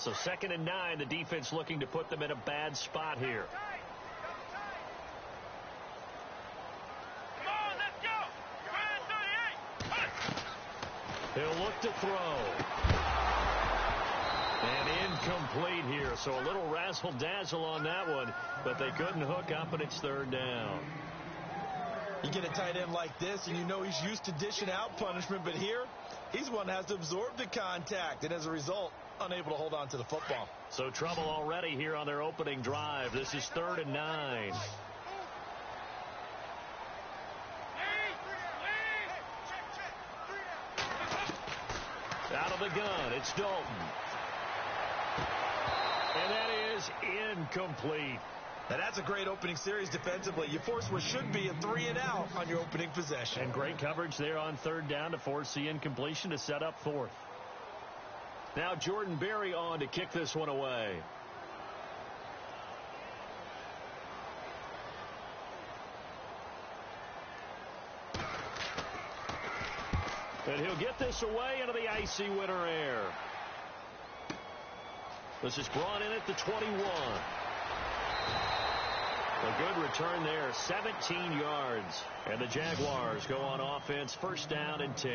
So 2nd and 9, the defense looking to put them in a bad spot here. He'll look to throw. And incomplete here. So a little razzle-dazzle on that one, but they couldn't hook up, and it's 3rd down. You get a tight end like this, and you know he's used to dishing out punishment, but here, he's one that has to absorb the contact, and as a result, unable to hold on to the football. So trouble already here on their opening drive. This is 3rd and 9. Out of the gun, it's Dalton. And that is incomplete. Now that's a great opening series defensively. You force what should be a 3-and-out on your opening possession. And great coverage there on 3rd down to force the incompletion to set up 4th. Now Jordan Berry on to kick this one away. And he'll get this away into the icy winter air. This is brought in at the 21. A good return there, 17 yards. And the Jaguars go on offense, 1st down and 10.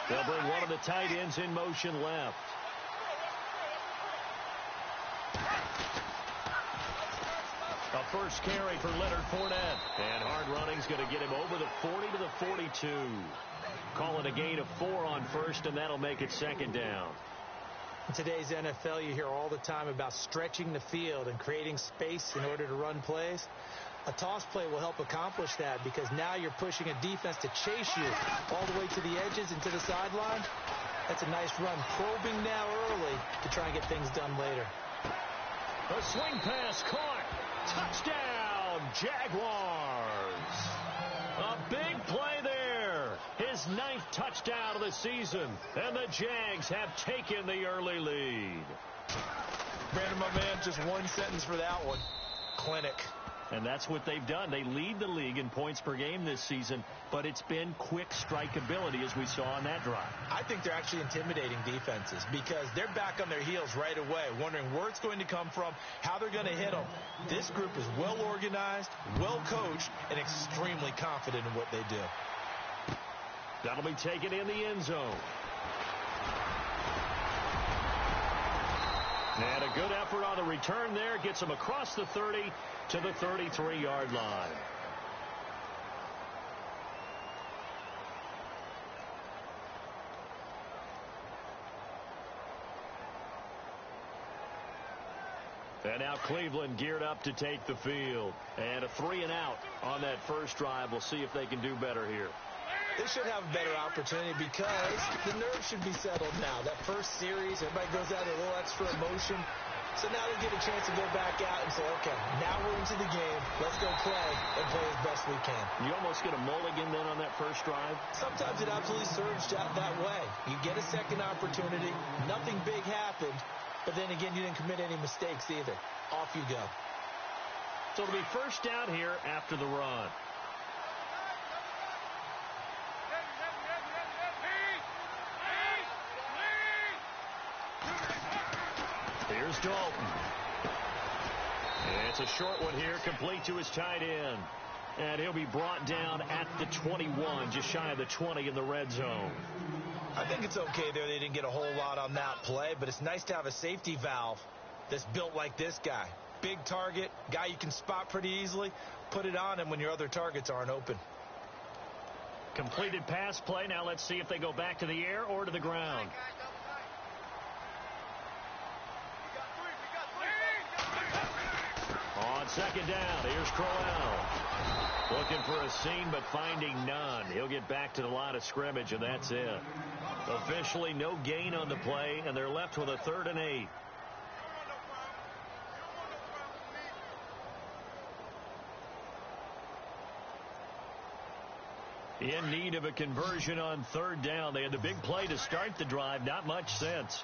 They'll bring one of the tight ends in motion left. A first carry for Leonard Fournette. And hard running's going to get him over the 40 to the 42. Call it a gain of 4 on 1st, and that'll make it 2nd down. In today's NFL, you hear all the time about stretching the field and creating space in order to run plays. A toss play will help accomplish that because now you're pushing a defense to chase you all the way to the edges and to the sideline. That's a nice run, probing now early to try and get things done later. A swing pass caught. Touchdown, Jaguars. A big play there. His 9th touchdown of the season. And the Jags have taken the early lead. Brandon, my man, just one sentence for that one. Clinic. And that's what they've done. They lead the league in points per game this season, but it's been quick strike ability as we saw on that drive. I think they're actually intimidating defenses because they're back on their heels right away, wondering where it's going to come from, how they're going to hit them. This group is well organized, well coached, and extremely confident in what they do. That'll be taken in the end zone. And a good effort on the return there. Gets him across the 30 to the 33-yard line. And now Cleveland geared up to take the field. And a 3-and-out on that first drive. We'll see if they can do better here. They should have a better opportunity because the nerves should be settled now. That first series, everybody goes out with a little extra emotion. So now they get a chance to go back out and say, okay, now we're into the game. Let's go play and play as best we can. You almost get a mulligan then on that first drive? Sometimes it absolutely serves that way. You get a second opportunity. Nothing big happened. But then again, you didn't commit any mistakes either. Off you go. So it'll be first down here after the run. Here's Dalton. It's a short one here, complete to his tight end. And he'll be brought down at the 21, just shy of the 20 in the red zone. I think it's okay there. They didn't get a whole lot on that play, but it's nice to have a safety valve that's built like this guy. Big target, guy you can spot pretty easily. Put it on him when your other targets aren't open. Completed pass play. Now let's see if they go back to the air or to the ground. On On second down, here's Crowell. Looking for a seam, but finding none. He'll get back to the line of scrimmage, and that's it. Officially, no gain on the play, and they're left with a 3rd and 8. In need of a conversion on 3rd down. They had the big play to start the drive. Not much sense.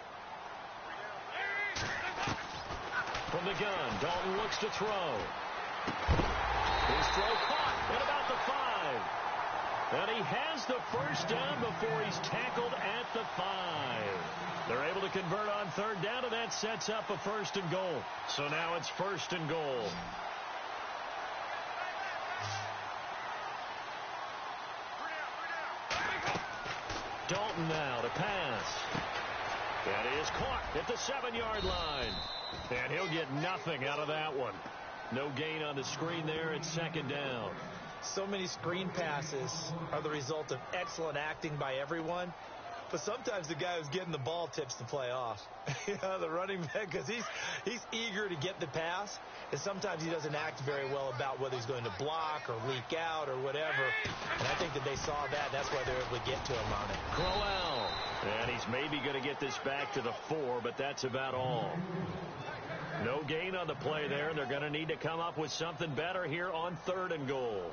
From the gun, Dalton looks to throw. His throw caught at about the 5. And he has the first down before he's tackled at the 5. They're able to convert on 3rd down, and that sets up a 1st and goal. So now it's 1st and goal. Dalton now to pass. That is caught at the 7-yard line. And he'll get nothing out of that one. No gain on the screen there at 2nd down. So many screen passes are the result of excellent acting by everyone. But sometimes the guy who's getting the ball tips the play off. The running back, because he's eager to get the pass. And sometimes he doesn't act very well about whether he's going to block or leak out or whatever. And I think that they saw that. That's why they're able to get to him on it. Crowell. And he's maybe going to get this back to the 4, but that's about all. No gain on the play there. They're going to need to come up with something better here on 3rd and goal.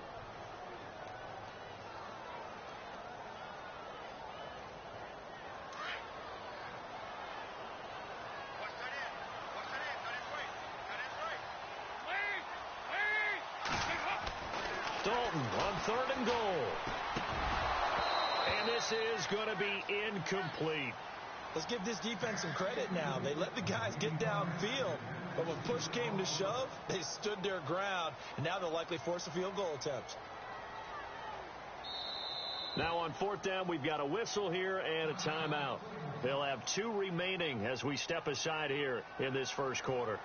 Dalton on 3rd and goal. And this is going to be incomplete. Let's give this defense some credit now. They let the guys get downfield, but when push came to shove, they stood their ground, and now they'll likely force a field goal attempt. Now on 4th down, we've got a whistle here and a timeout. They'll have 2 remaining as we step aside here in this 1st quarter.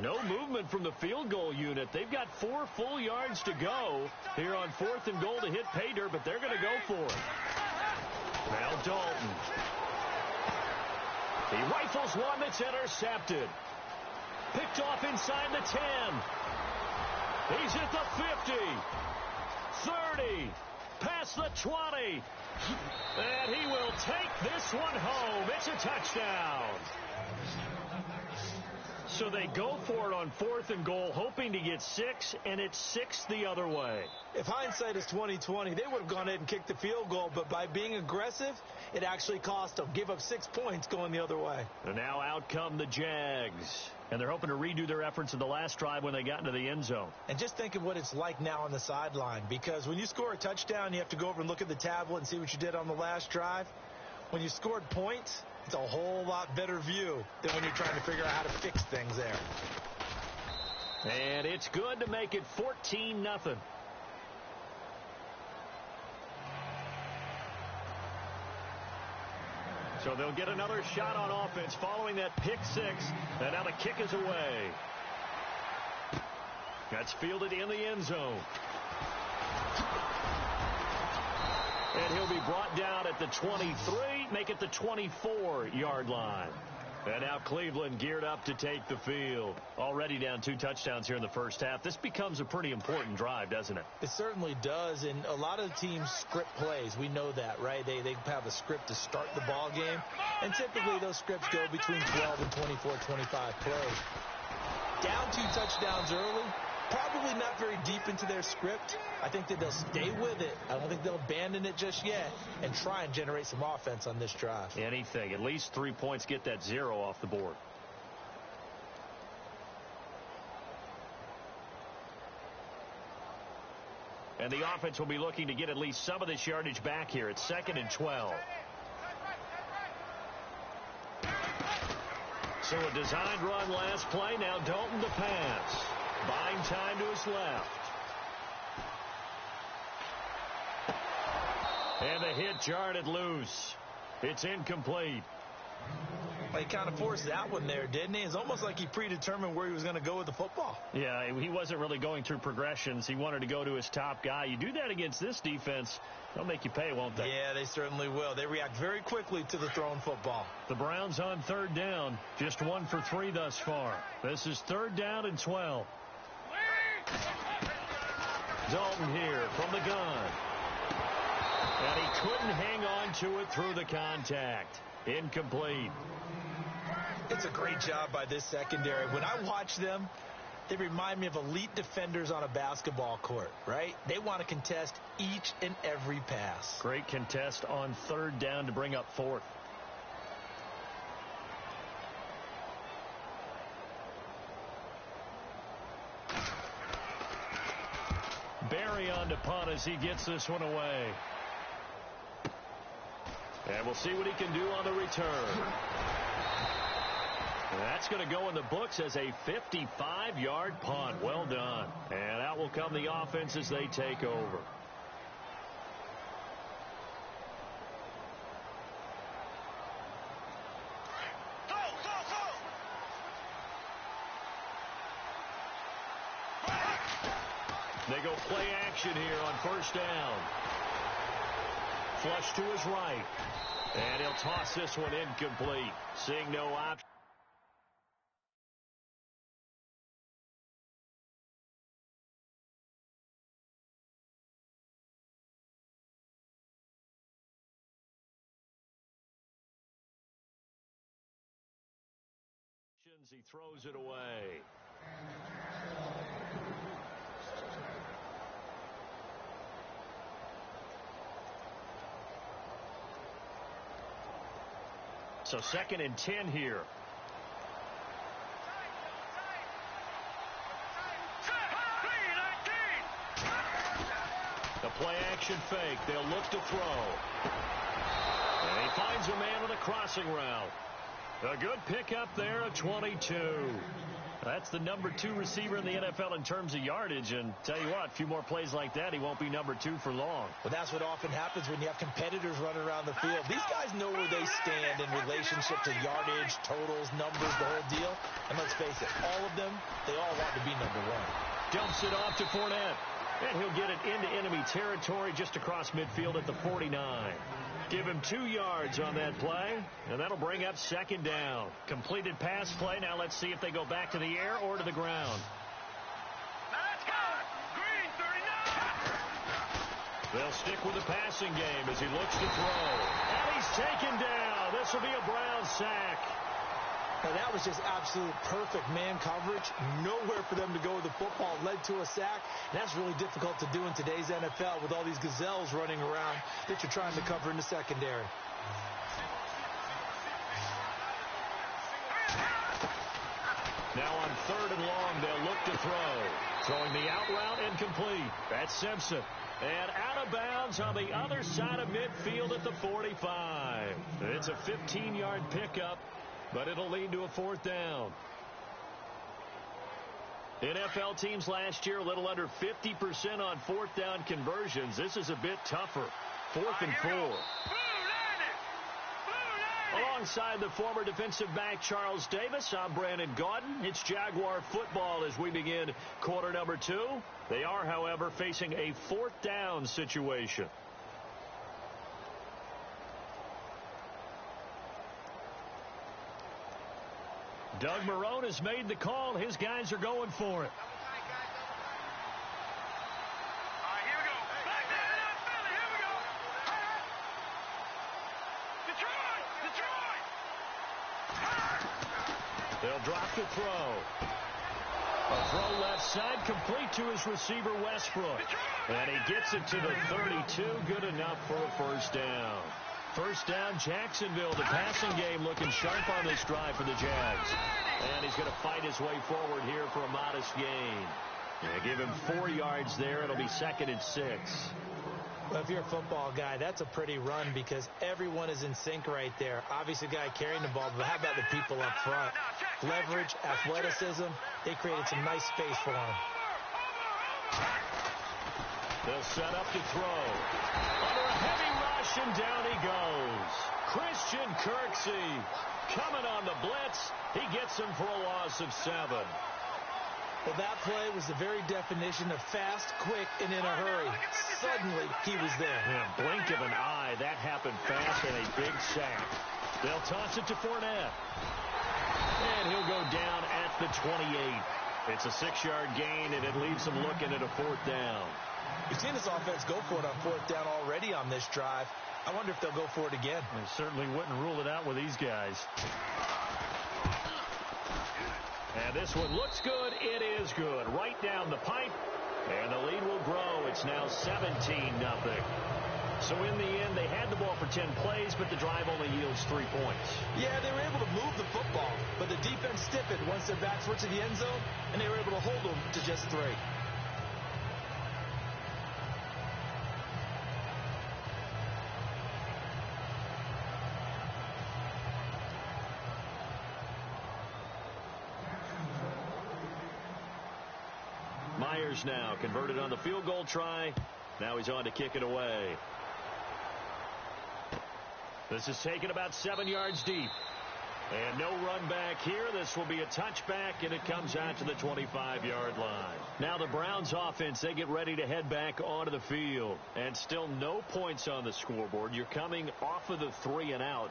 No movement from the field goal unit. They've got 4 full yards to go here on 4th and goal to hit pay dirt, but they're going to go for it. Now Dalton. He rifles one that's intercepted. Picked off inside the 10. He's at the 50. 30. Past the 20. And he will take this one home. It's a touchdown. So they go for it on 4th and goal, hoping to get 6, and it's 6 the other way. If hindsight is 20/20, they would have gone ahead and kicked the field goal, but by being aggressive, it actually cost them. Give up 6 points going the other way. And now out come the Jags. And they're hoping to redo their efforts in the last drive when they got into the end zone. And just think of what it's like now on the sideline, because when you score a touchdown, you have to go over and look at the tablet and see what you did on the last drive. When you scored points, it's a whole lot better view than when you're trying to figure out how to fix things there. And it's good to make it 14-0. So they'll get another shot on offense following that pick 6. And now the kick is away. That's fielded in the end zone. And he'll be brought down at the 23, make it the 24-yard line. And now Cleveland geared up to take the field. Already down 2 touchdowns here in the first half. This becomes a pretty important drive, doesn't it? It certainly does, and a lot of the teams script plays. We know that, right? They have a script to start the ball game, and typically those scripts go between 12 and 24, 25 plays. Down 2 touchdowns early, probably not very deep into their script. I think that they'll stay with it. I don't think they'll abandon it just yet and try and generate some offense on this drive. Anything. At least 3 points, get that 0 off the board. And the offense will be looking to get at least some of this yardage back here. It's 2nd and 12. So a designed run last play. Now Dalton to pass. Buying time to his left. And the hit jarred it loose. It's incomplete. Well, he kind of forced that one there, didn't he? It's almost like he predetermined where he was going to go with the football. Yeah, he wasn't really going through progressions. He wanted to go to his top guy. You do that against this defense, they'll make you pay, won't they? Yeah, they certainly will. They react very quickly to the thrown football. The Browns on third down. Just 1 for 3 thus far. This is 3rd down and 12. Dalton here from the gun. And he couldn't hang on to it through the contact. Incomplete. It's a great job by this secondary. When I watch them, they remind me of elite defenders on a basketball court, right? They want to contest each and every pass. Great contest on 3rd down to bring up 4th. Barry on to punt as he gets this one away. And we'll see what he can do on the return. And that's going to go in the books as a 55-yard punt. Well done. And out will come the offense as they take over. They go play action here on 1st down. Flush to his right. And he'll toss this one incomplete. Seeing no option. He throws it away. So 2nd and 10 here. The play action fake. They'll look to throw. And he finds a man on a crossing route. A good pickup there at 22. That's the number 2 receiver in the NFL in terms of yardage. And tell you what, a few more plays like that, he won't be number 2 for long. Well, that's what often happens when you have competitors running around the field. These guys know where they stand in relationship to yardage, totals, numbers, the whole deal. And let's face it, all of them, they all want to be number 1. Dumps it off to Fournette. And he'll get it into enemy territory just across midfield at the 49. Give him 2 yards on that play, and that'll bring up 2nd down. Completed pass play. Now let's see if they go back to the air or to the ground. Let's go! Green 39! They'll stick with the passing game as he looks to throw. And he's taken down. This will be a Brown sack. Now, that was just absolute perfect man coverage. Nowhere for them to go with the football. Led to a sack. And that's really difficult to do in today's NFL with all these gazelles running around that you're trying to cover in the secondary. Now on 3rd and long, they'll look to throw. Throwing the out route incomplete. That's Simpson. And out of bounds on the other side of midfield at the 45. It's a 15-yard pickup, but it'll lead to a 4th down. NFL teams last year a little under 50% on 4th down conversions. This is a bit tougher. 4th and 4. Alongside the former defensive back Charles Davis, I'm Brandon Gaudin. It's Jaguar football as we begin quarter number 2. They are, however, facing a 4th down situation. Doug Marrone has made the call. His guys are going for it. They'll drop the throw. A throw left side, complete to his receiver, Westbrook. And he gets it to the 32. Good enough for a 1st down. 1st down, Jacksonville. The passing game looking sharp on this drive for the Jags. And he's going to fight his way forward here for a modest gain. Yeah, give him 4 yards there. It'll be 2nd and 6. Well, if you're a football guy, that's a pretty run because everyone is in sync right there. Obviously, the guy carrying the ball, but how about the people up front? Leverage, athleticism, they created some nice space for him. They'll set up to throw. Under a heavy rush, and down he goes. Christian Kirksey coming on the blitz. He gets him for a loss of 7. Well, that play was the very definition of fast, quick, and in a hurry. Suddenly, he was there. In a blink of an eye, that happened fast, and a big sack. They'll toss it to Fournette. And he'll go down at the 28. It's a 6-yard gain, and it leaves them looking at a 4th down. We've seen this offense go for it on 4th down already on this drive. I wonder if they'll go for it again. They certainly wouldn't rule it out with these guys. And this one looks good. It is good. Right down the pipe. And the lead will grow. It's now 17-0. So in the end, they had the ball for 10 plays, but the drive only yields 3 points. Yeah, they were able to move the football, but the defense stiffened once their backs were to the end zone, and they were able to hold them to just 3. Myers now converted on the field goal try. Now he's on to kick it away. This is taken about 7 yards deep. And no run back here. This will be a touchback, and it comes out to the 25-yard line. Now the Browns offense, they get ready to head back onto the field. And still no points on the scoreboard. You're coming off of the 3 and out.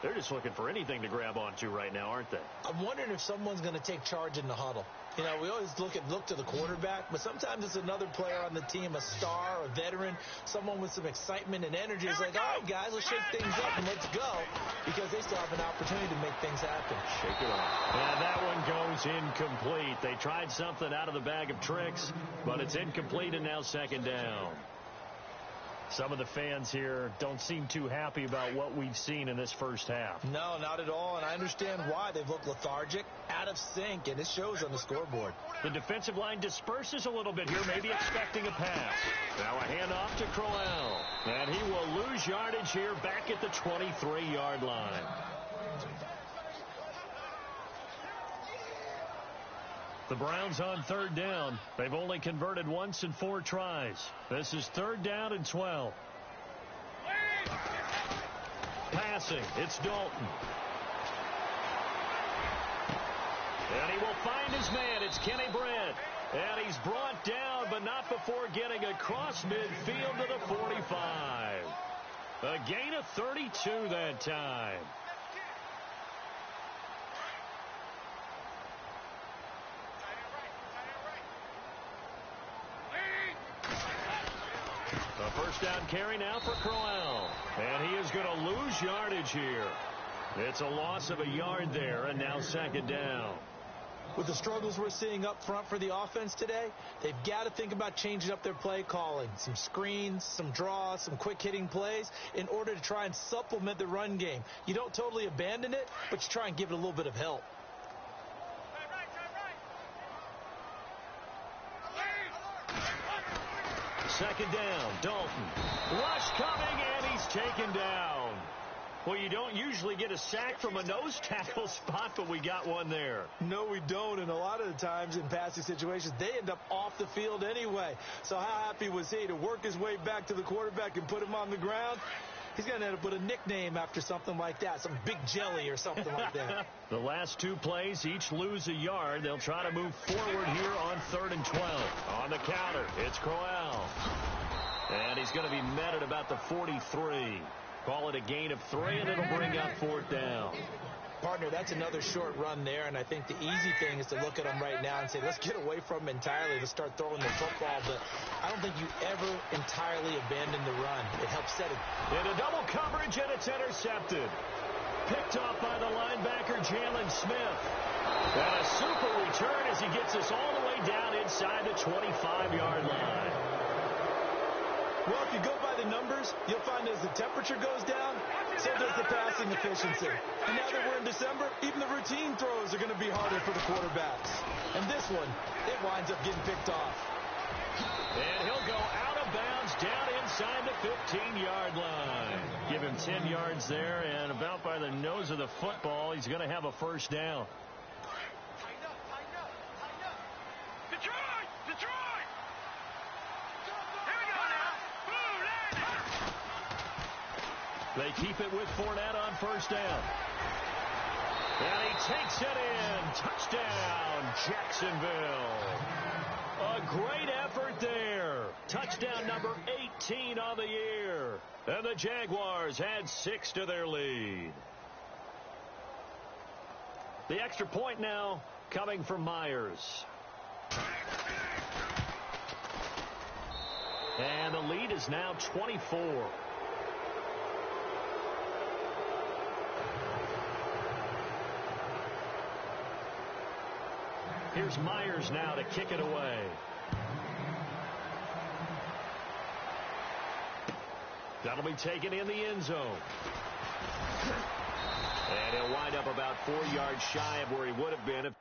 They're just looking for anything to grab onto right now, aren't they? I'm wondering if someone's going to take charge in the huddle. You know, we always look to the quarterback, but sometimes it's another player on the team, a star, a veteran, someone with some excitement and energy. It's like, all right, guys, let's shake things up and let's go, because they still have an opportunity to make things happen. Shake it off. And that one goes incomplete. They tried something out of the bag of tricks, but it's incomplete, and now 2nd down. Some of the fans here don't seem too happy about what we've seen in this first half. No, not at all, and I understand why. They've looked lethargic, out of sync, and it shows on the scoreboard. The defensive line disperses a little bit here, maybe expecting a pass. Now a handoff to Crowell, and he will lose yardage here back at the 23-yard line. The Browns on 3rd down. They've only converted once in 4 tries. This is 3rd down and 12. Passing, it's Dalton. And he will find his man. It's Kenny Brent. And he's brought down, but not before getting across midfield to the 45. A gain of 32 that time. A first down carry now for Crowell. And he is going to lose yardage here. It's a loss of a yard there, and now 2nd down. With the struggles we're seeing up front for the offense today, they've got to think about changing up their play calling. Some screens, some draws, some quick-hitting plays in order to try and supplement the run game. You don't totally abandon it, but you try and give it a little bit of help. Second down, Dalton. Rush coming, and he's taken down. Well, you don't usually get a sack from a nose tackle spot, but we got one there. No, we don't, and a lot of the times in passing situations, they end up off the field anyway. So how happy was he to work his way back to the quarterback and put him on the ground? He's going to end up with a nickname after something like that, some Big Jelly or something like that. The last 2 plays each lose a yard. They'll try to move forward here on 3rd and 12. On the counter, it's Crowell. And he's going to be met at about the 43. Call it a gain of 3, and it'll bring up 4th down. Partner, that's another short run there, and I think the easy thing is to look at them right now and say, let's get away from them entirely. Let's start throwing the football, but I don't think you ever entirely abandon the run. It helps set it. Into double coverage, and it's intercepted. Picked off by the linebacker, Jalen Smith. And a super return as he gets us all the way down inside the 25-yard line. Well, if you go by the numbers, you'll find as the temperature goes down, so does the passing efficiency. And now that we're in December, even the routine throws are going to be harder for the quarterbacks. And this one, it winds up getting picked off. And he'll go out of bounds down inside the 15-yard line. Give him 10 yards there, and about by the nose of the football, he's going to have a first down. Detroit! Detroit! Here They keep it with Fournette on first down. And he takes it in. Touchdown, Jacksonville. A great effort there. Touchdown number 18 on the year. And the Jaguars add 6 to their lead. The extra point now coming from Myers. And the lead is now 24. Here's Myers now to kick it away. That'll be taken in the end zone. And he'll wind up about 4 yards shy of where he would have been if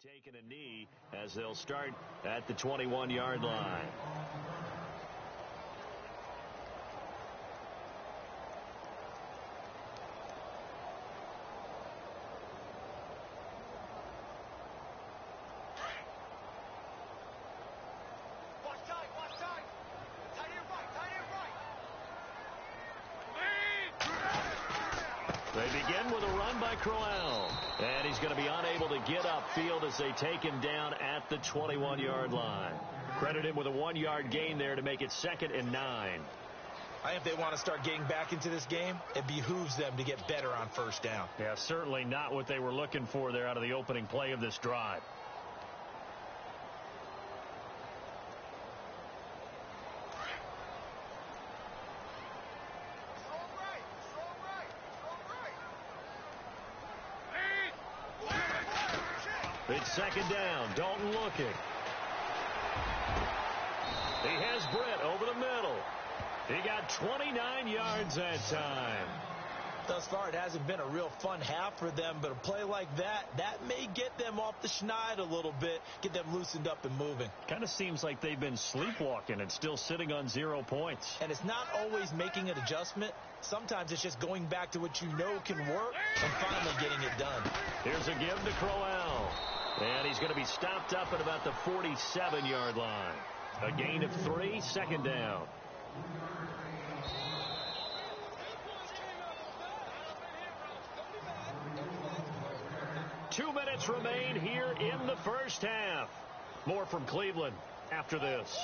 taking a knee as they'll start at the 21-yard line. They begin with a run by Crowell. And he's going to be unable to get upfield as they take him down at the 21-yard line. Credit him with a 1-yard gain there to make it 2nd and 9. I think if they want to start getting back into this game, it behooves them to get better on first down. Yeah, certainly not what they were looking for there out of the opening play of this drive. It's 2nd down. Dalton looking. He has Britt over the middle. He got 29 yards that time. Thus far, it hasn't been a real fun half for them, but a play like that may get them off the schneid a little bit, get them loosened up and moving. Kind of seems like they've been sleepwalking and still sitting on 0 points. And it's not always making an adjustment. Sometimes it's just going back to what you know can work and finally getting it done. Here's a give to Crowell. And he's going to be stopped up at about the 47-yard line. A gain of 3, 2nd down. Two minutes remain here in the first half. More from Cleveland after this.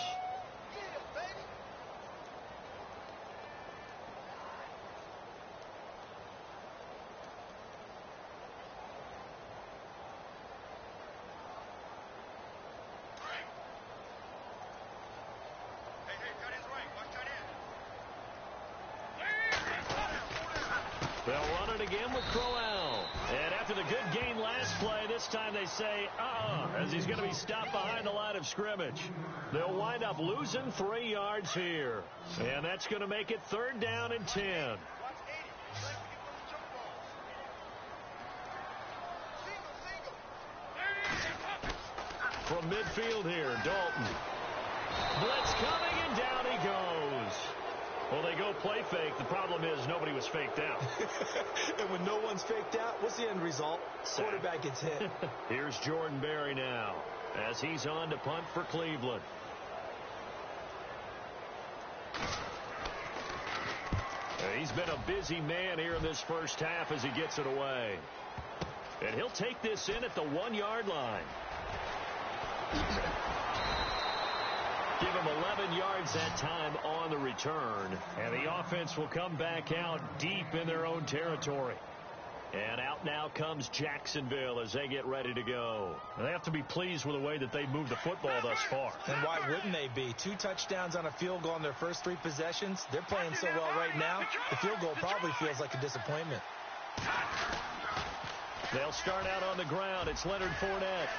They'll run it again with Crowell. And after the good gain last play, this time they say, as he's going to be stopped behind the line of scrimmage. They'll wind up losing 3 yards here. And that's going to make it 3rd down and 10. From midfield here, Dalton. Blitz coming, and down he goes. Well, they go play fake. The problem is nobody was faked out. And when no one's faked out, what's the end result? Quarterback gets hit. Here's Jordan Berry now as he's on to punt for Cleveland. He's been a busy man here in this first half as he gets it away. And he'll take this in at the 1-yard line. Give him 11 yards that time on the return. And the offense will come back out deep in their own territory. And out now comes Jacksonville as they get ready to go. They have to be pleased with the way that they moved the football thus far. And why wouldn't they be? 2 touchdowns on a field goal in their first 3 possessions. They're playing so well right now, the field goal probably feels like a disappointment. They'll start out on the ground. It's Leonard Fournette.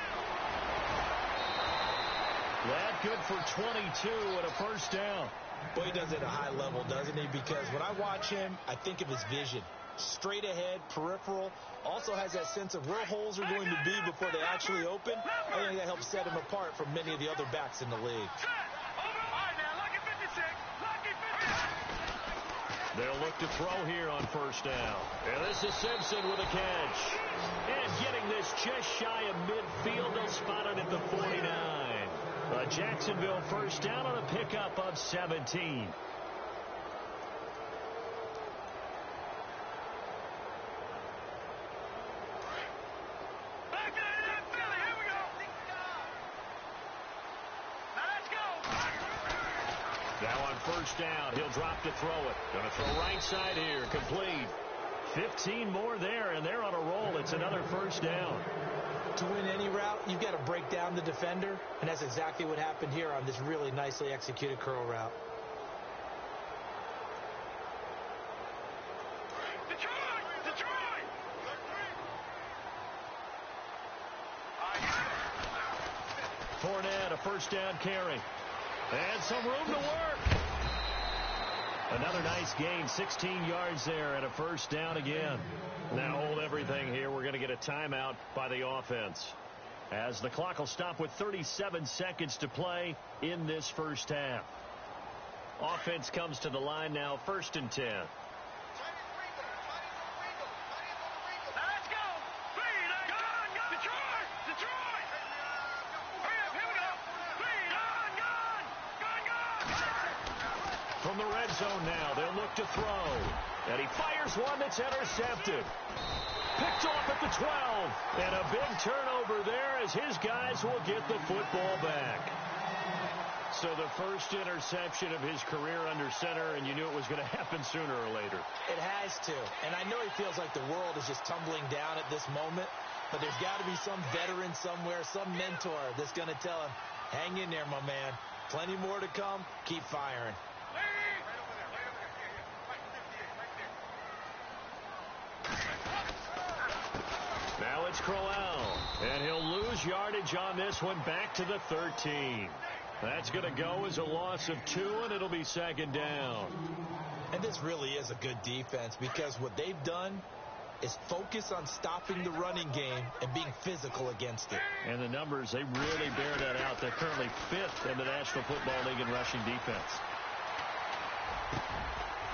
That good for 22 and a first down. Boy, he does it at a high level, doesn't he? Because when I watch him, I think of his vision. Straight ahead, peripheral, also has that sense of where holes are going to be before they actually open. I think that helps set him apart from many of the other backs in the league. They'll look to throw here on first down. And this is Simpson with a catch. And getting this just shy of midfield, they'll spot it at the 49. A Jacksonville first down on a pickup of 17. Now on first down, he'll drop to throw it. Going to throw right side here, complete. 15 more there, and they're on a roll. It's another first down. To win any route, you've got to break down the defender, and that's exactly what happened here on this really nicely executed curl route. Fournette, a first down carry. And some room to work. Another nice gain, 16 yards there, and a first down again. Now hold everything here. We're going to get a timeout by the offense, as the clock will stop with 37 seconds to play in this first half. Offense comes to the line now, 1st and 10. From the red zone now, they'll look to throw. And he fires one that's intercepted. Picked off at the 12. And a big turnover there as his guys will get the football back. So the first interception of his career under center, and you knew it was going to happen sooner or later. It has to. And I know he feels like the world is just tumbling down at this moment. But there's got to be some veteran somewhere, some mentor that's going to tell him, hang in there, my man. Plenty more to come. Keep firing. Now it's Crowell, and he'll lose yardage on this one, back to the 13. That's going to go as a loss of 2, and it'll be 2nd down. And this really is a good defense, because what they've done is focus on stopping the running game and being physical against it. And the numbers, they really bear that out. They're currently 5th in the National Football League in rushing defense.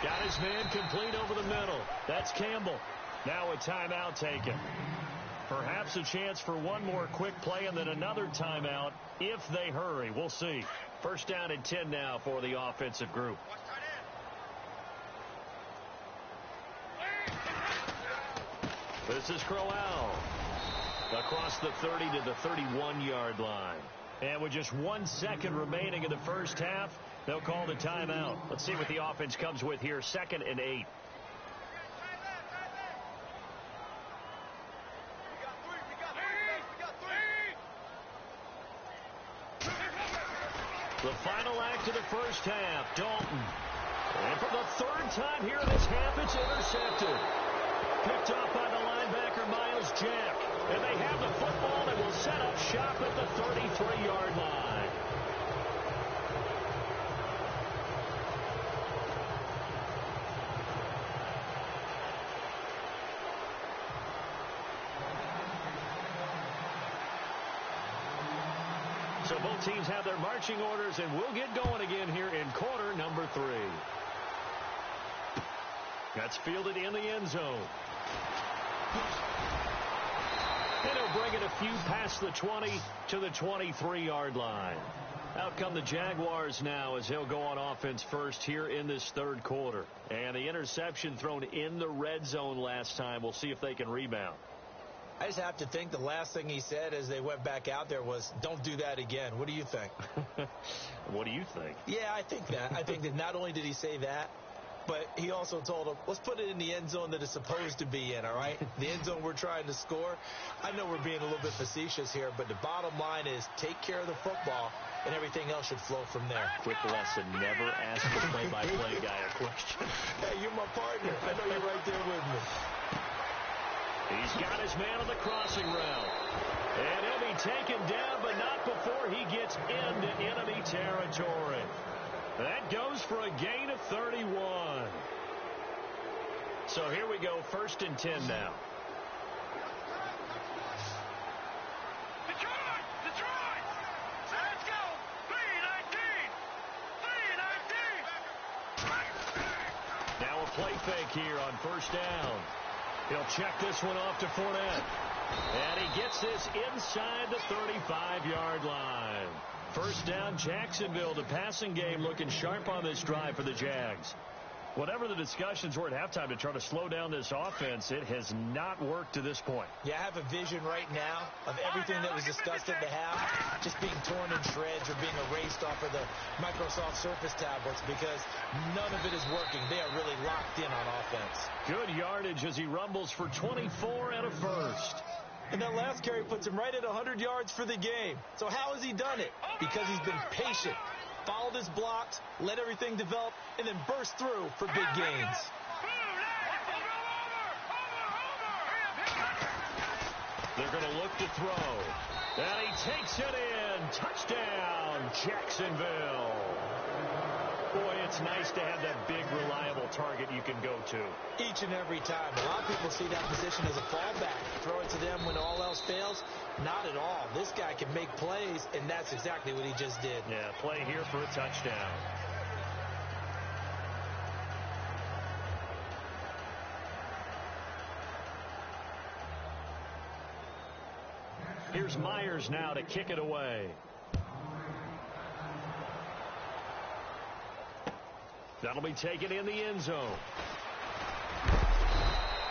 Got his man complete over the middle. That's Campbell. Now a timeout taken. Perhaps a chance for one more quick play and then another timeout if they hurry. We'll see. 1st down and 10 now for the offensive group. This is Crowell. Across the 30 to the 31-yard line. And with just 1 second remaining in the first half, they'll call the timeout. Let's see what the offense comes with here. 2nd and 8. The final act of the first half, Dalton. And for the 3rd time here in this half, it's intercepted. Picked up by the linebacker, Miles Jack. And they have the football and will set up shop at the 33-yard line. So both teams have their marching orders, and we'll get going again here in quarter number 3. That's fielded in the end zone. And he'll bring it a few past the 20 to the 23-yard line. Out come the Jaguars now as he'll go on offense first here in this 3rd quarter. And the interception thrown in the red zone last time. We'll see if they can rebound. I just have to think the last thing he said as they went back out there was, don't do that again. What do you think? What do you think? Yeah, I think that. I think that not only did he say that, but he also told him, let's put it in the end zone that it's supposed to be in, all right? The end zone we're trying to score. I know we're being a little bit facetious here, but the bottom line is take care of the football, and everything else should flow from there. Quick lesson, never ask the play-by-play guy a question. Hey, you're my partner. I know you're right there with me. He's He's got his man on the crossing route. And he'll be taken down, but not before he gets into enemy territory. That goes for a gain of 31. So here we go, 1st and 10 now. Detroit! Let's go! 3-19! Now a play fake here on 1st down. He'll check this one off to Fournette. And he gets this inside the 35-yard line. 1st down, Jacksonville. The passing game looking sharp on this drive for the Jags. Whatever the discussions were at halftime to try to slow down this offense, it has not worked to this point. Yeah, I have a vision right now of everything that was discussed at the half just being torn in shreds or being erased off of the Microsoft Surface tablets because none of it is working. They are really locked in on offense. Good yardage as he rumbles for 24 and a first. And that last carry puts him right at 100 yards for the game. So how has he done it? Because he's been patient, followed his blocks, let everything develop, and then burst through for big gains. They're going to look to throw. And he takes it in. Touchdown, Jacksonville. Boy, it's nice to have that big, reliable target you can go to. Each and every time. A lot of people see that position as a fallback. Throw it to them when all else fails. Not at all. This guy can make plays, and that's exactly what he just did. Yeah, play here for a touchdown. Here's Myers now to kick it away. That'll be taken in the end zone.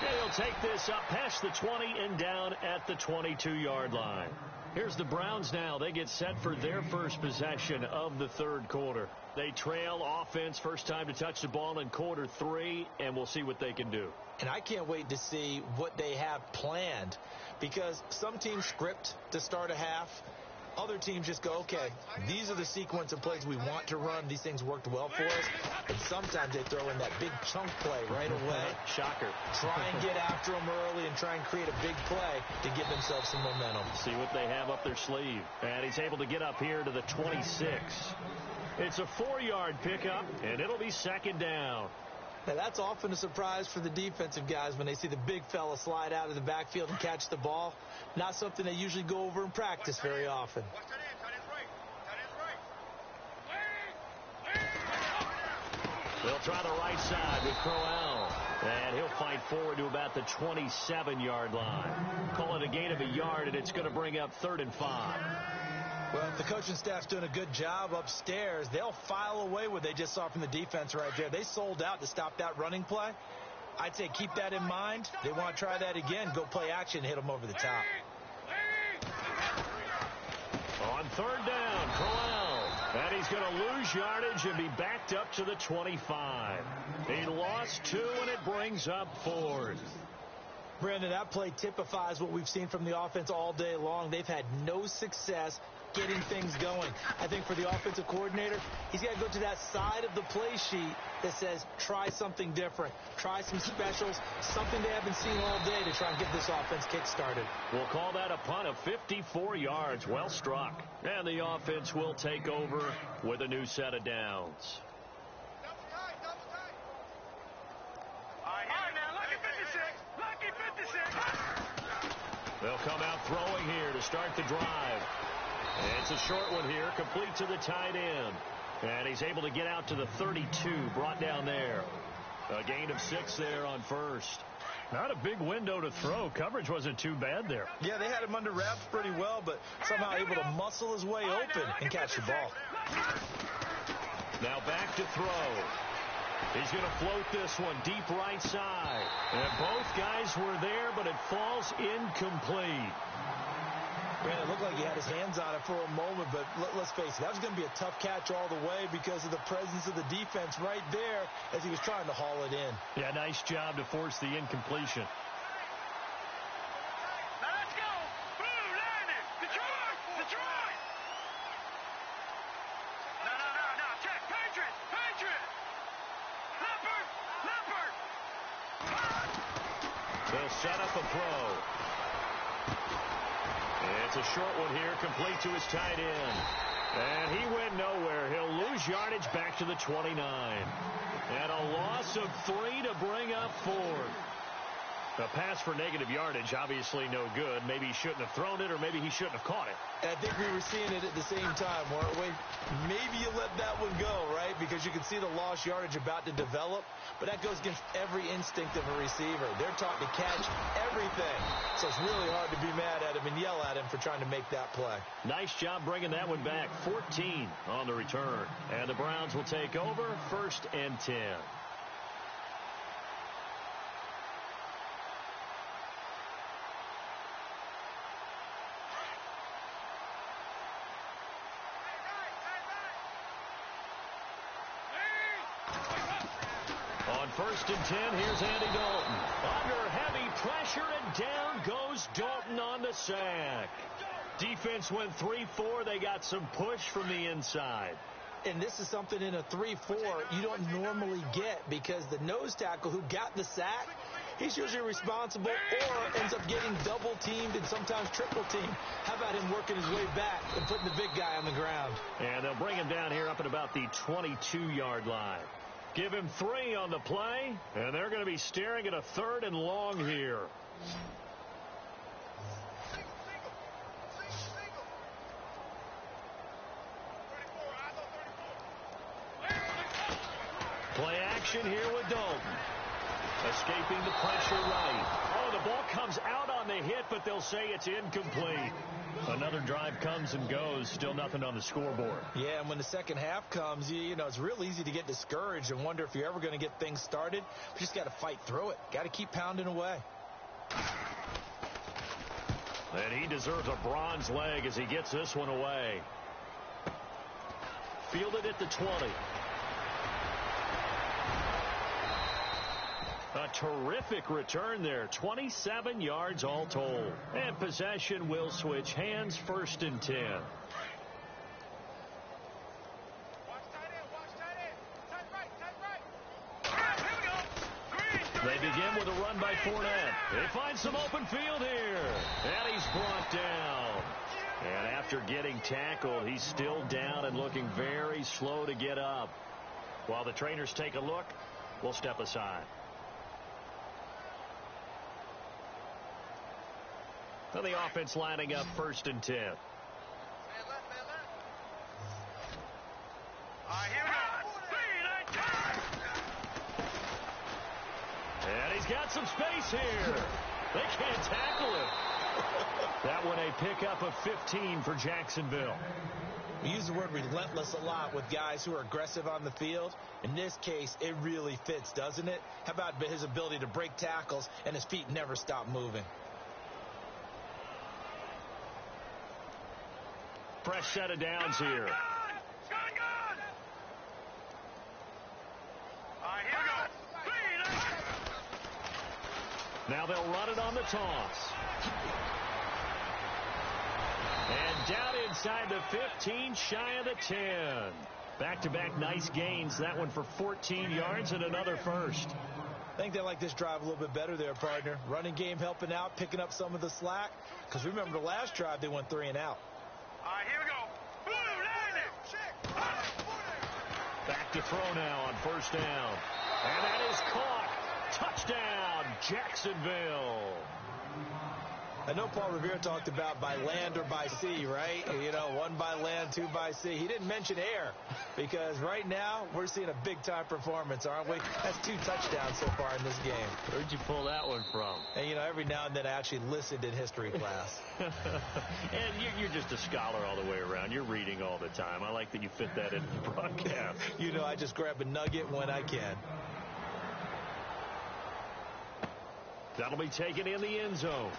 And he'll take this up past the 20 and down at the 22-yard line. Here's the Browns now. They get set for their first possession of the 3rd quarter. They trail offense, first time to touch the ball in quarter 3, and we'll see what they can do. And I can't wait to see what they have planned because some teams script to start a half. Other teams just go, okay, these are the sequence of plays we want to run. These things worked well for us. And sometimes they throw in that big chunk play right away. Shocker. Try and get after them early and try and create a big play to give themselves some momentum. See what they have up their sleeve. And he's able to get up here to the 26. It's a 4-yard pickup, and it'll be 2nd down. Now, that's often a surprise for the defensive guys when they see the big fella slide out of the backfield and catch the ball. Not something they usually go over in practice very often. They'll try the right side with Crowell. And he'll fight forward to about the 27-yard line. Call it a gain of a yard, and it's going to bring up 3rd and 5. Well, if the coaching staff's doing a good job upstairs, they'll file away what they just saw from the defense right there. They sold out to stop that running play. I'd say keep that in mind. They want to try that again. Go play action, hit them over the top. On 3rd down, Crowell. And he's going to lose yardage and be backed up to the 25. He lost 2, and it brings up 4th. Brandon, that play typifies what we've seen from the offense all day long. They've had no success getting things going. I think for the offensive coordinator, he's got to go to that side of the play sheet that says try something different. Try some specials, something they haven't seen all day to try and get this offense kick-started. We'll call that a punt of 54 yards. Well struck. And the offense will take over with a new set of downs. They'll come out throwing here to start the drive. And it's a short one here, complete to the tight end. And he's able to get out to the 32, brought down there. A gain of 6 there on 1st. Not a big window to throw. Coverage wasn't too bad there. Yeah, they had him under wraps pretty well, but somehow able to muscle his way open and catch the ball. Now back to throw. He's going to float this one deep right side. And both guys were there, but it falls incomplete. Brandon, it looked like he had his hands on it for a moment, but let's face it, that was going to be a tough catch all the way because of the presence of the defense right there as he was trying to haul it in. Yeah, nice job to force the incompletion. Let's go! Blue landed! Detroit! Detroit! No. Check! Patriot! Leopard! They'll set up a throw. It's a short one here, complete to his tight end. And he went nowhere. He'll lose yardage back to the 29. And a loss of 3 to bring up 4. A pass for negative yardage, obviously no good. Maybe he shouldn't have thrown it, or maybe he shouldn't have caught it. I think we were seeing it at the same time, weren't we? Maybe you let that one go, right? Because you can see the lost yardage about to develop. But that goes against every instinct of a receiver. They're taught to catch everything. So it's really hard to be mad at him and yell at him for trying to make that play. Nice job bringing that one back. 14 on the return. And the Browns will take over, 1st and 10. On 1st and 10, here's Andy Dalton. Under heavy pressure, and down goes Dalton on the sack. Defense went 3-4. They got some push from the inside. And this is something in a 3-4 you don't normally get, because the nose tackle who got the sack, he's usually responsible or ends up getting double-teamed and sometimes triple-teamed. How about him working his way back and putting the big guy on the ground? And they'll bring him down here up at about the 22-yard line. Give him 3 on the play, and they're going to be staring at a 3rd and long here. Play action here with Dalton. Escaping the pressure right. Oh, the ball comes out on the hit, but they'll say it's incomplete. Another drive comes and goes. Still nothing on the scoreboard. Yeah, and when the second half comes, you know, it's real easy to get discouraged and wonder if you're ever going to get things started. You just got to fight through it. Got to keep pounding away. And he deserves a bronze leg as he gets this one away. Fielded at the 20. A terrific return there. 27 yards all told. And possession will switch hands, 1st and 10. They begin with a run by Fournette. They find some open field here. And he's brought down. And after getting tackled, he's still down and looking very slow to get up. While the trainers take a look, we'll step aside. And the offense lining up 1st and 10. Man left. All right, here we go. And he's got some space here. They can't tackle him. That one a pickup of 15 for Jacksonville. We use the word relentless a lot with guys who are aggressive on the field. In this case, it really fits, doesn't it? How about his ability to break tackles and his feet never stop moving? Fresh set of downs here. Gun! All right, here we go. Now they'll run it on the toss. And down inside the 15, shy of the 10. Back-to-back nice gains. That one for 14 yards and another first. I think they like this drive a little bit better there, partner. Running game helping out, picking up some of the slack. Because remember the last drive, they went 3 and out. All right, here we go. Boom, Back to throw now on 1st down. And that is caught. Touchdown, Jacksonville. I know Paul Revere talked about by land or by sea, right? You know, 1 by land, 2 by sea. He didn't mention air because right now we're seeing a big-time performance, aren't we? That's 2 touchdowns so far in this game. Where'd you pull that one from? And, you know, every now and then I actually listened in history class. And you're just a scholar all the way around. You're reading all the time. I like that you fit that into the broadcast. You know, I just grab a nugget when I can. That'll be taken in the end zone.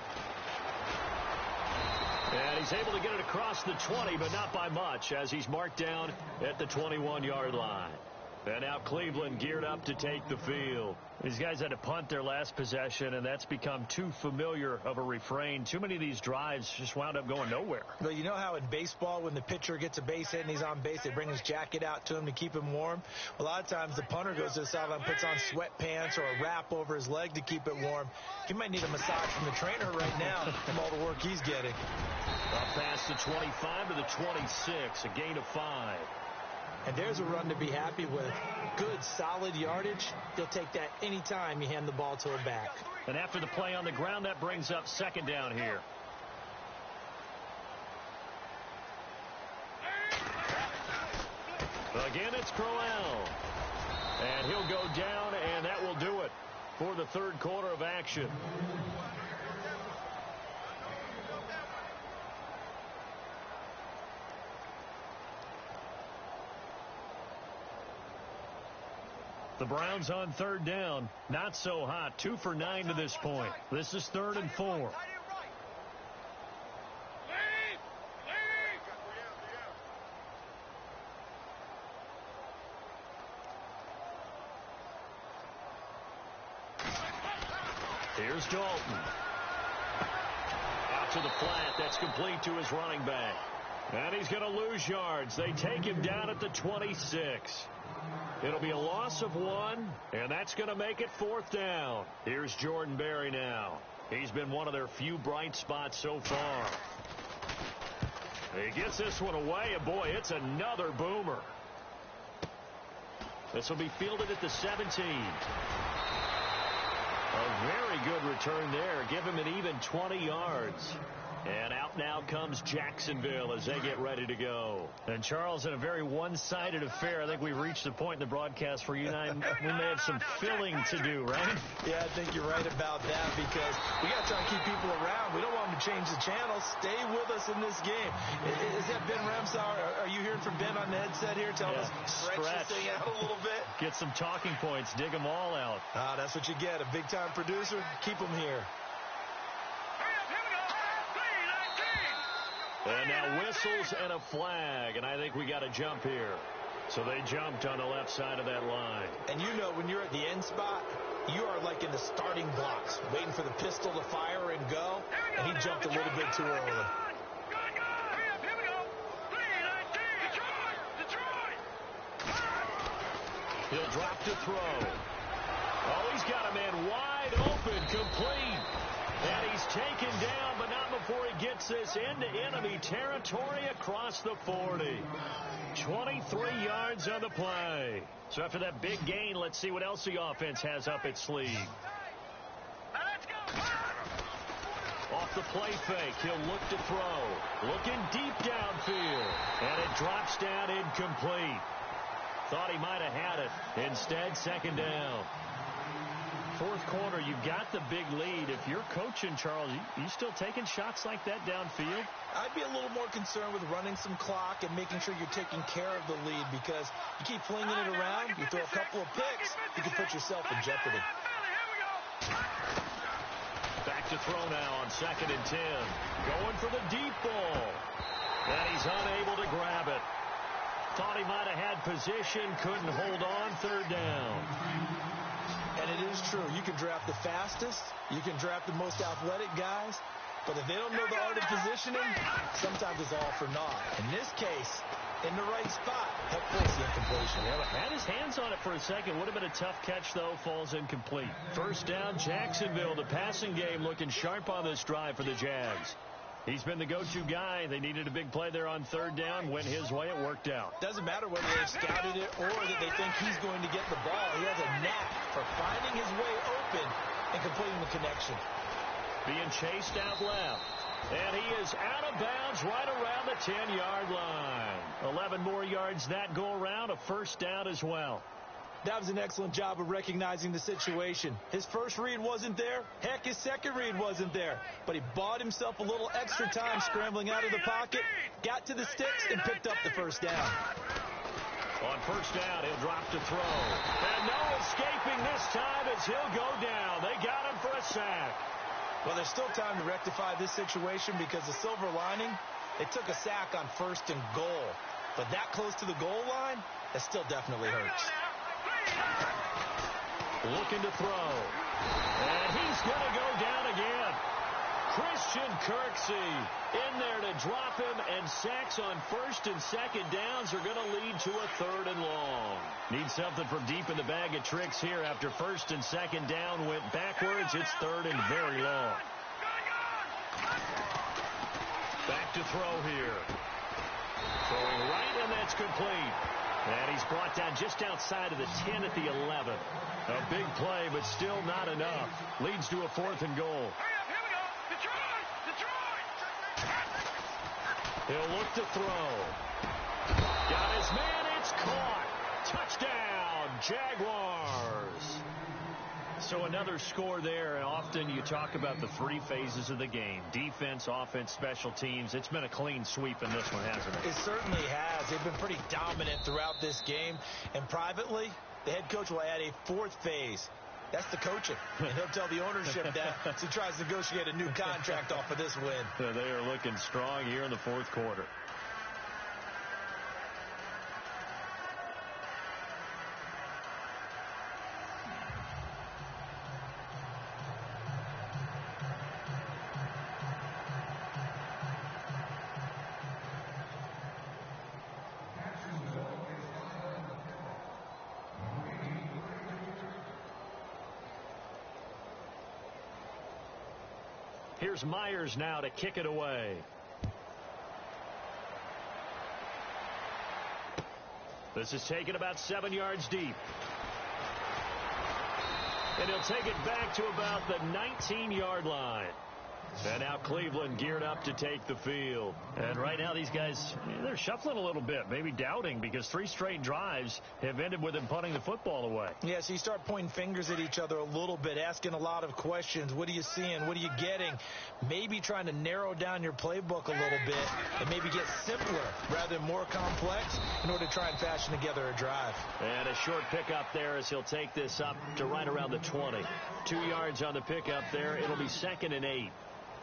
And he's able to get it across the 20, but not by much, as he's marked down at the 21-yard line. And now Cleveland geared up to take the field. These guys had to punt their last possession, and that's become too familiar of a refrain. Too many of these drives just wound up going nowhere. Well, you know how in baseball when the pitcher gets a base hit and he's on base, they bring his jacket out to him to keep him warm? A lot of times the punter goes to the sideline, puts on sweatpants or a wrap over his leg to keep it warm. He might need a massage from the trainer right now from all the work he's getting. Up past the 25 to the 26, a gain of 5. And there's a run to be happy with. Good, solid yardage. You'll take that any time you hand the ball to a back. And after the play on the ground, that brings up second down here. Again, it's Crowell. And he'll go down, and that will do it for the third quarter of action. The Browns on third down. Not so hot. 2 for 9 to this point. This is 3rd and 4. Here's Dalton. Out to the flat. That's complete to his running back. And he's going to lose yards. They take him down at the 26. It'll be a loss of 1, and that's going to make it 4th down. Here's Jordan Berry now. He's been one of their few bright spots so far. He gets this one away, and boy, it's another boomer. This will be fielded at the 17. A very good return there. Give him an even 20 yards. And out now comes Jacksonville as they get ready to go. And, Charles, in a very one-sided affair, I think we've reached the point in the broadcast where you and I, we may have some filling to do, right? Yeah, I think you're right about that because we got to try and keep people around. We don't want them to change the channel. Stay with us in this game. Is that Ben Ramsauer? Are you hearing from Ben on the headset here? Tell us, stretch this thing out a little bit. Get some talking points. Dig them all out. That's what you get. A big-time producer. Keep them here. And now whistles and a flag, and I think we got a jump here. So they jumped on the left side of that line. And you know when you're at the end spot, you are like in the starting blocks, waiting for the pistol to fire and go, and he jumped a little bit too early. He'll drop to throw. Oh, he's got a man wide open, complete. And he's taken down, but not before he gets this into enemy territory across the 40. 23 yards on the play. So after that big gain, let's see what else the offense has up its sleeve. Off the play fake, he'll look to throw. Looking deep downfield. And it drops down incomplete. Thought he might have had it. Instead, second down. Fourth quarter, you've got the big lead. If you're coaching, Charles, you still taking shots like that downfield? I'd be a little more concerned with running some clock and making sure you're taking care of the lead because you keep flinging it around, you throw a couple of picks, you can put yourself in jeopardy. Back to throw now on 2nd and 10. Going for the deep ball. And he's unable to grab it. Thought he might have had position, couldn't hold on, 3rd down. And it is true. You can draft the fastest. You can draft the most athletic guys. But if they don't know the art of positioning, sometimes it's all for naught. In this case, in the right spot, help force the incompletion. Yeah, had his hands on it for a second. Would have been a tough catch, though. Falls incomplete. 1st down, Jacksonville. The passing game looking sharp on this drive for the Jags. He's been the go-to guy. They needed a big play there on 3rd down. Went his way. It worked out. Doesn't matter whether they've scouted it or that they think he's going to get the ball. He has a knack for finding his way open and completing the connection. Being chased out left. And he is out of bounds right around the 10-yard line. 11 more yards that go around. A 1st down as well. That was an excellent job of recognizing the situation. His first read wasn't there. Heck, his second read wasn't there. But he bought himself a little extra time scrambling out of the pocket, got to the sticks, and picked up the 1st down. On 1st down, he'll drop to throw. And no escaping this time as he'll go down. They got him for a sack. Well, there's still time to rectify this situation because the silver lining, they took a sack on 1st and goal. But that close to the goal line, that still definitely hurts. Looking to throw. And he's going to go down again. Christian Kirksey in there to drop him, and sacks on first and second downs are going to lead to a third and long. Need something from deep in the bag of tricks here. After first and second down went backwards, it's third and very long. Back to throw here. Throwing right, and that's complete. And he's brought down just outside of the 10 at the 11. A big play, but still not enough. Leads to a fourth and goal. He'll look to throw. Got his man. It's caught. Touchdown, Jaguars. So another score there, and often you talk about the three phases of the game. Defense, offense, special teams. It's been a clean sweep in this one, hasn't it? It certainly has. They've been pretty dominant throughout this game. And privately, the head coach will add a fourth phase. That's the coaching. And he'll tell the ownership that as he tries to negotiate a new contract off of this win. So they are looking strong here in the fourth quarter. Here's Myers now to kick it away. This is taken about 7 yards deep. And he'll take it back to about the 19-yard line. And now Cleveland geared up to take the field. And right now these guys, they're shuffling a little bit, maybe doubting, because 3 straight drives have ended with them punting the football away. Yeah, so you start pointing fingers at each other a little bit, asking a lot of questions. What are you seeing? What are you getting? Maybe trying to narrow down your playbook a little bit and maybe get simpler rather than more complex in order to try and fashion together a drive. And a short pickup there as he'll take this up to right around the 20. 2 yards on the pickup there. It'll be 2nd and 8.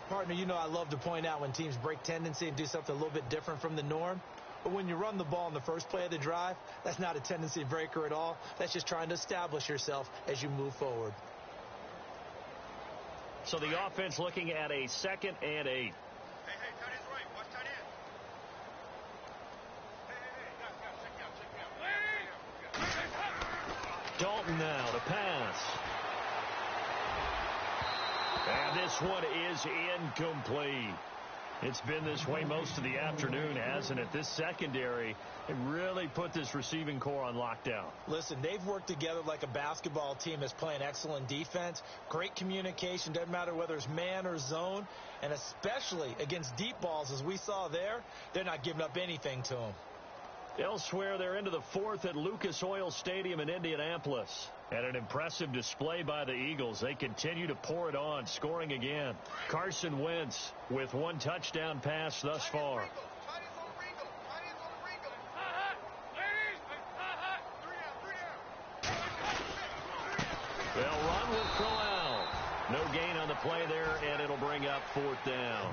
Partner, you know I love to point out when teams break tendency and do something a little bit different from the norm. But when you run the ball in the first play of the drive, that's not a tendency breaker at all. That's just trying to establish yourself as you move forward. So the offense looking at a 2nd and 8. Hey, tight end's right. Watch tight end. Hey, Dalton now to pass. And this one is incomplete. It's been this way most of the afternoon, hasn't it? This secondary, it really put this receiving core on lockdown. Listen, they've worked together like a basketball team that's playing excellent defense. Great communication, doesn't matter whether it's man or zone. And especially against deep balls, as we saw there, they're not giving up anything to them. Elsewhere, they're into the 4th at Lucas Oil Stadium in Indianapolis. And an impressive display by the Eagles. They continue to pour it on, scoring again. Carson Wentz with 1 touchdown pass thus far. They'll run with Crowell. No gain on the play there, and it'll bring up 4th down.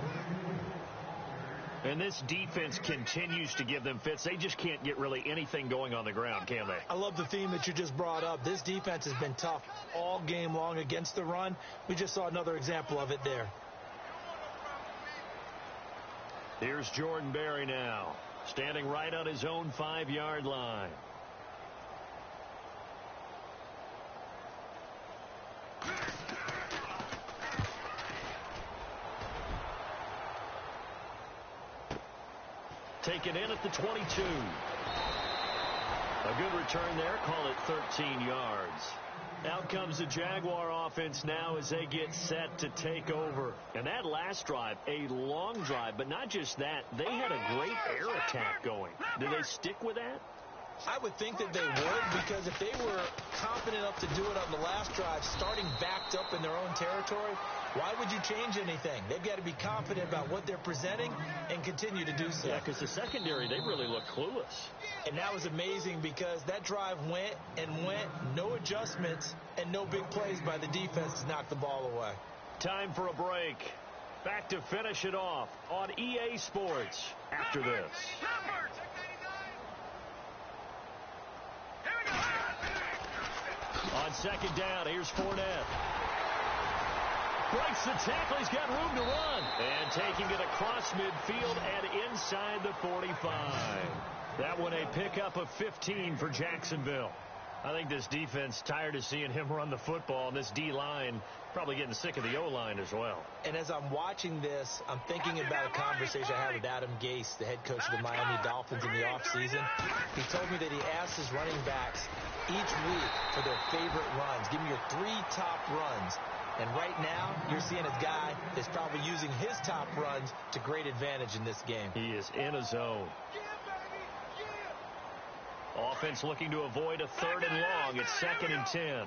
And this defense continues to give them fits. They just can't get really anything going on the ground, can they? I love the theme that you just brought up. This defense has been tough all game long against the run. We just saw another example of it there. Here's Jordan Berry now, standing right on his own 5-yard line. Taken in at the 22. A good return there. Call it 13 yards. Out comes the Jaguar offense now as they get set to take over. And that last drive, a long drive, but not just that. They had a great air attack going. Did they stick with that? I would think that they would, because if they were confident enough to do it on the last drive, starting backed up in their own territory, why would you change anything? They've got to be confident about what they're presenting and continue to do so. Yeah, because the secondary, they really look clueless. And that was amazing because that drive went and went, no adjustments, and no big plays by the defense to knock the ball away. Time for a break. Back to finish it off on EA Sports after this. On second down, here's Fournette. Breaks the tackle. He's got room to run. And taking it across midfield and inside the 45. That one a pickup of 15 for Jacksonville. I think this defense tired of seeing him run the football, and this D-line probably getting sick of the O-line as well. And as I'm watching this, I'm thinking about a conversation I had with Adam Gase, the head coach of the Miami Dolphins in the offseason. He told me that he asked his running backs each week for their favorite runs. Give me your 3 top runs. And right now, you're seeing a guy that's probably using his top runs to great advantage in this game. He is in a zone. Offense looking to avoid a 3rd and long. It's 2nd and 10.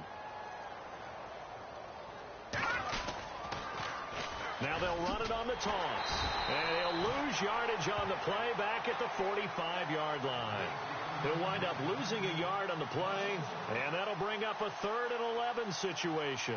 Now they'll run it on the toss. And he'll lose yardage on the play back at the 45-yard line. He'll wind up losing a yard on the play, and that'll bring up a 3rd and 11 situation.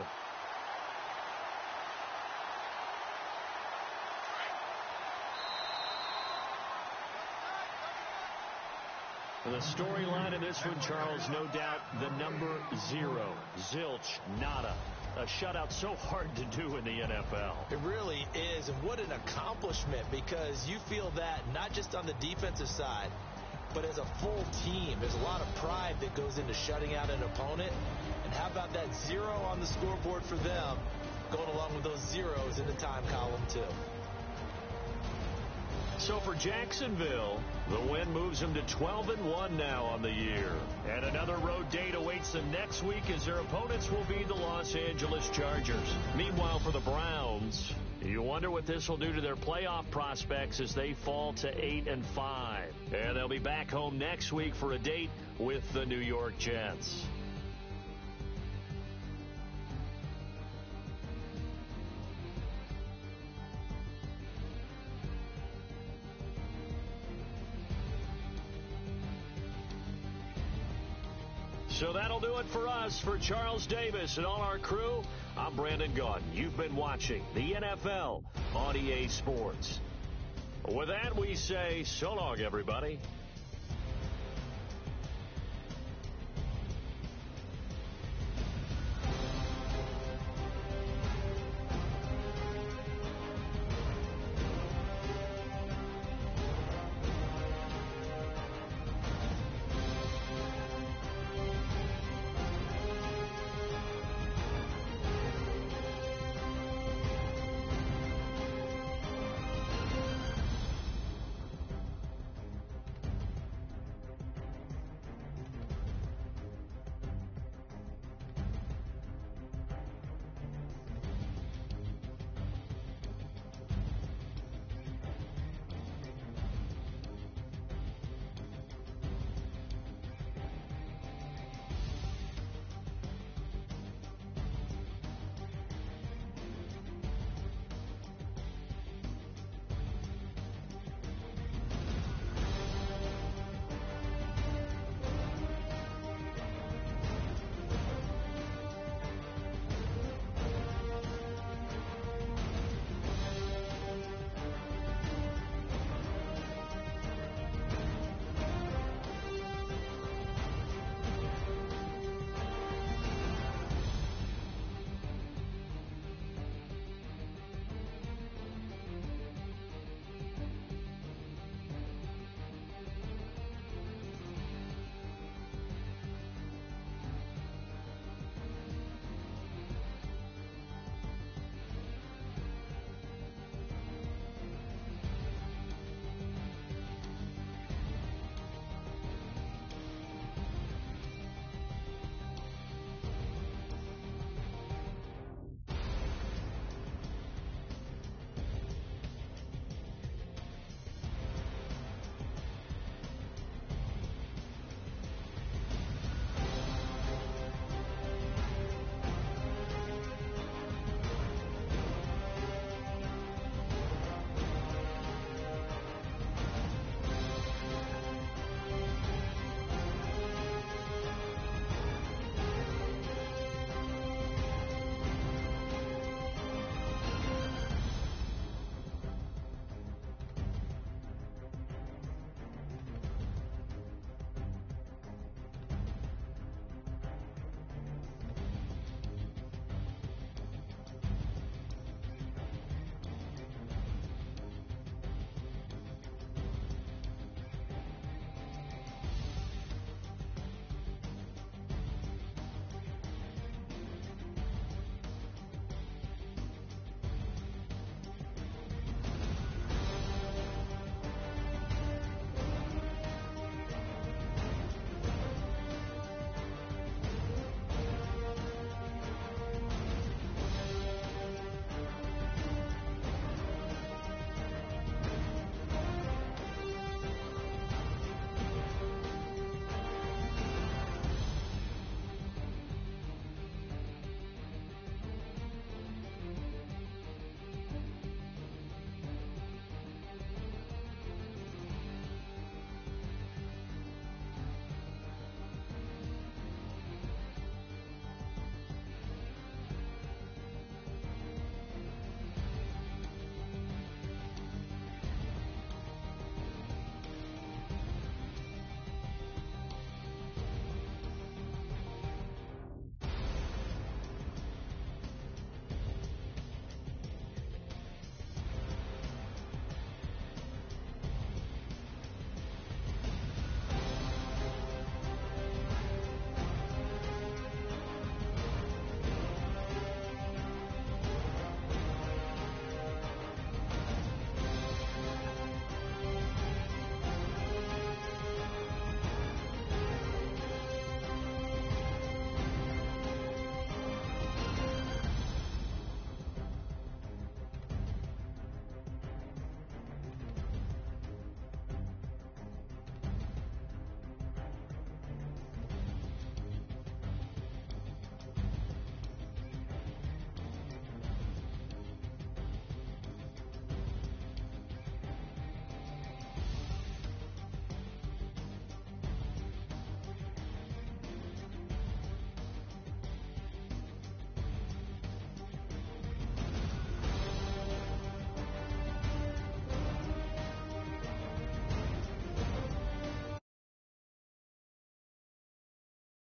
The storyline in this one, Charles, no doubt the number 0. Zilch, nada. A shutout so hard to do in the NFL. It really is, and what an accomplishment, because you feel that not just on the defensive side, but as a full team. There's a lot of pride that goes into shutting out an opponent. And how about that 0 on the scoreboard for them, going along with those zeros in the time column, too. So for Jacksonville, the win moves them to 12-1 now on the year. And another road date awaits them next week as their opponents will be the Los Angeles Chargers. Meanwhile, for the Browns, you wonder what this will do to their playoff prospects as they fall to 8-5. And they'll be back home next week for a date with the New York Jets. So that'll do it for us. For Charles Davis and all our crew, I'm Brandon Gaudin. You've been watching the NFL on EA Sports. With that, we say so long, everybody.